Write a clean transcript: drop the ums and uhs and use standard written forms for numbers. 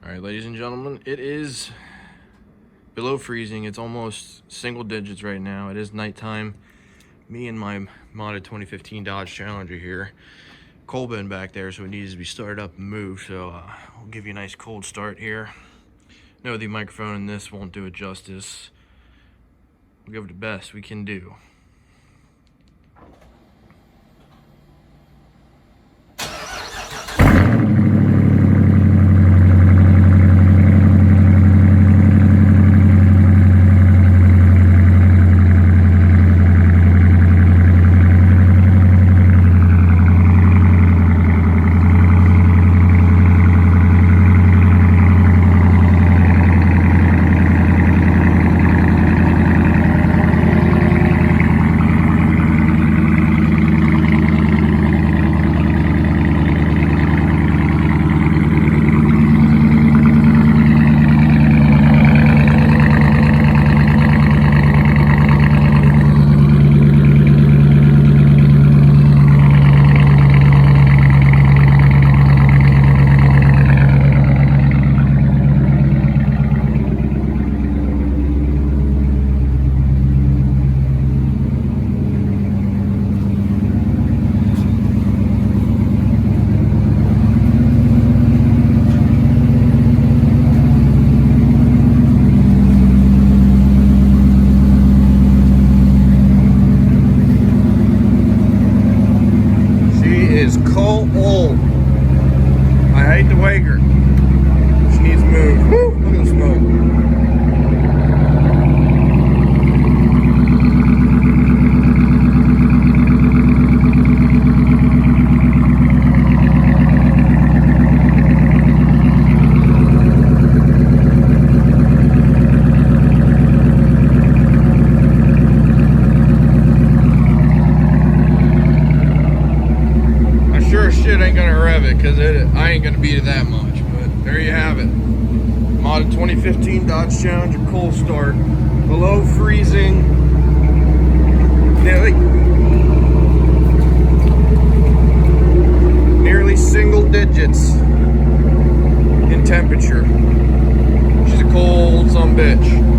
All right, ladies and gentlemen, it is below freezing. It's almost single digits right now. It is nighttime. Me and my modded 2015 Dodge Challenger here. Cold bin back there, so it needs to be started up and moved. So I'll give you a nice cold start here. No, the microphone in this won't do it justice. We'll give it the best we can do. Cold. I hate to wake her. She needs to move. Woo! Look at the smoke. Shit ain't gonna rev it because I ain't gonna beat it that much, but there you have it. Modded 2015 Dodge Challenger cold start, below freezing, nearly single digits in temperature. She's a cold son of a bitch.